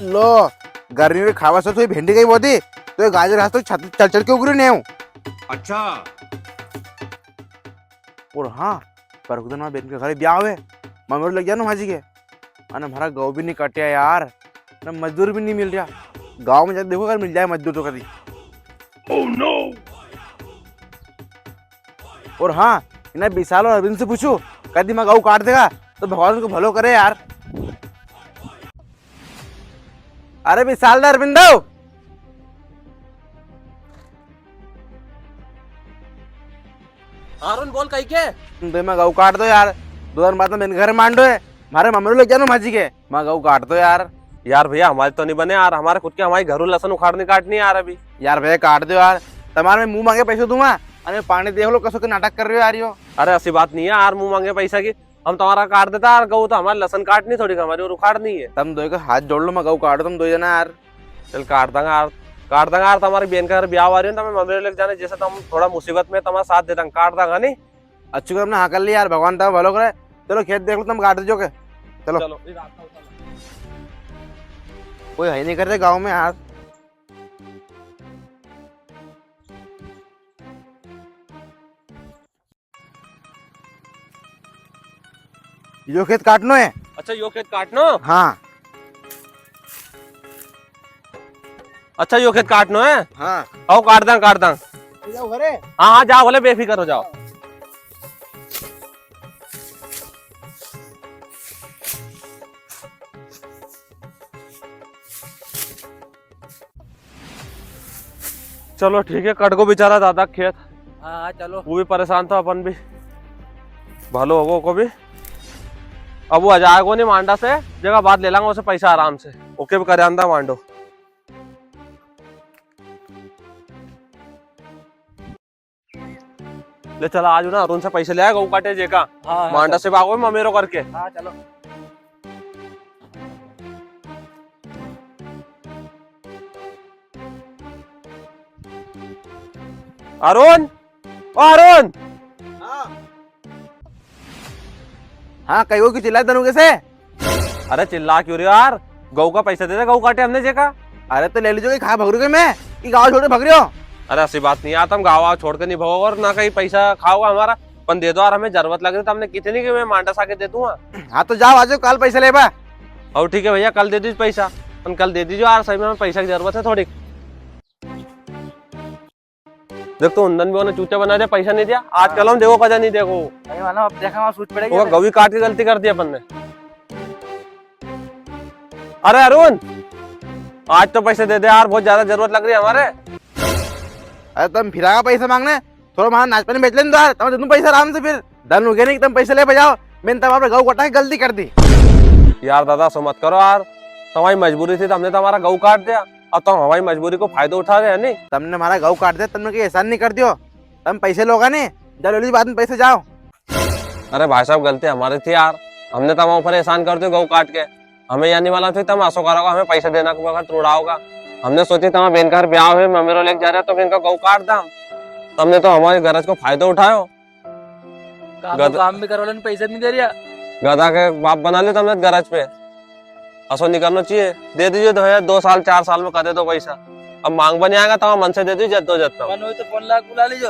लो गर्मी में खावा सो तो भिंडी गई बोती तो ये गाजर हाथ तो छत चल चल के उगरी नहीं हूँ। अच्छा। और हाँ पर खुद ना बेन के घर ब्याह हुए मगर लग गया ना माजी के अरे हमारा गाँव भी नहीं कटिया यार ना मजदूर भी नहीं मिल रहा। गाँव में जाके देखो अगर मिल जाए मजदूर तो कभी। Oh no. और हाँ इन्हें विशाल और अरविंद से पूछो कभी मैं गाँव काट देगा तो भगवान उनको भलो करे यार। अरे विशाल दा अरविंद आरुन बोल कहीं के तो मैं गाँव काट दो यार 2 दिन बाद में घर मांडो है हमारे मम्मी लोग जानो माजी के मैं गाँव काट दो यार। यार भैया हमारे तो नहीं बने यार, हमारे खुद के हमारे घरों लसन उखाड़ने काटनी यार अभी। यार भैया काट दो यार तुम्हारे मुंह मांगे पैसे दूंगा अरे पानी देख लो कसो के नाटक कर रहे हो यार यो। अरे ऐसी बात नहीं है यार, मुंह मांगे पैसा की हम तुम्हारा काट देता यार, गऊ तो हमारे लसन काटनी थोड़ी हमारी और उखाड़नी है। तुम दो का हाथ जोड़ लो मैं गाँव काटो तुम 2 जना यार। चल काट देंगे यार, काट देंगे यार। तुम्हारी बहन का ब्याह आ रही है तो मम्मी लेके जाने जैसे तुम थोड़ा मुसीबत में तुम्हारा साथ देता काट देंगे नहीं। अच्छी को तुमने हाँ कर लिया यार भगवान तुम भलो करे। चलो खेत देख लो तुम काट दो के चलो। चलो कोई है नहीं कर रहे गाँव में यार। यो खेत काटनो है। अच्छा यो खेत काटनो। हाँ अच्छा यो खेत काटनो है। हाँ आओ काट दें काट दें। जाओ घरे। हाँ हाँ जाओ बोले बेफिक्र हो जाओ। चलो ठीक है, कट को बेचारा दादा खेत। हाँ चलो। वो भी परेशान था अपन भी भलो होगो को भी। अब वो आ जाएगो नहीं मांडा से जगह बात ले लांगा उसे पैसा आराम से ओके भी करे आंदा मांडो। ले चला आज ना अरुण से पैसे ले आएगा वो काटे जे का। हाँ मांडा से भागो ममेरो करके। हाँ चलो। अरुण ओ अरुण। हाँ कई वो की चिल्ला तनु कैसे। अरे चिल्ला क्यों रहे हो यार, गऊ का पैसा दे दे गऊ काटे हमने जे का। अरे तो ले लीजिए खा भग रही मैं कि गाँव छोड़ के भग रहे हो। अरे ऐसी बात नहीं यार, तुम गाँव छोड़ के नहीं भगोगे और ना कहीं पैसा खाओगा हमारा। पन दे दो यार, हमें जरूरत लग रही तो हमने कितनी की मैं मांडा सा के दे दूंगा। हाँ तो जाओ आज कल पैसा ले बा। और ठीक है भैया कल दे दीजिए पैसा, पन कल दे दीजिए यार, सही में हमें पैसा की जरूरत है थोड़ी। देख तो उंदन भी उन्हें चूचा बना दिया, पैसा नहीं दिया। आज कल हम देखो कजा नहीं देखो नहीं मानो अब देखा वहाँ सूट पड़ेगी। वो गवी काट के गलती कर दी अपन ने। अरे अरुण आज तो पैसे दे दे यार, बहुत ज्यादा जरूरत लग रही है हमारे। अरे तुम फिरा पैसा मांगने थोड़ा वहां नाच पानी बेच लेने दो यार तुम दे दूं पैसा आराम से। फिर धन हो गया नहीं तुम पैसे ले बजाओ मैंने तब अपने गऊ कटा के गलती कर दी। यार दादा सो मत करो यार, तुम्हारी मजबूरी थी तो हमने तो हमारा गऊ काट दिया, अब तो हमारी मजबूरी को फायदा उठा रहे हैं नहीं। तुमने हमारा गऊ काट दिया तुमने कोई एहसान नहीं कर दियो। तुम पैसे लोगा नहीं जाओ ले लीजिए बाद में पैसे जाओ। अरे भाई साहब गलती हमारी थी यार, हमने तो हमारे ऊपर एहसान कर दिया गऊ काट के। हमें यानी वाला थी तुम आसो करोगा हमें पैसा देना को बगैर तोड़ा होगा। हमने सोची तुम्हारा बेन का ब्याह हुए ममेरो लेके जा रहे तो इनका गऊ काट दा। तुमने तो हमारी गरज को फायदा उठायो। काम भी करो लेकिन पैसे नहीं दे रहा। गधा के बाप बना ले तुमने गरज पे। असो निकलना चाहिए, दे दीजिए 2 साल 4 साल में कर दे दो पैसा। अब मांग बन आएगा तो मन से दे दीजिए जद्दो जद्दो। तो 4 लाख बुला लीजिए।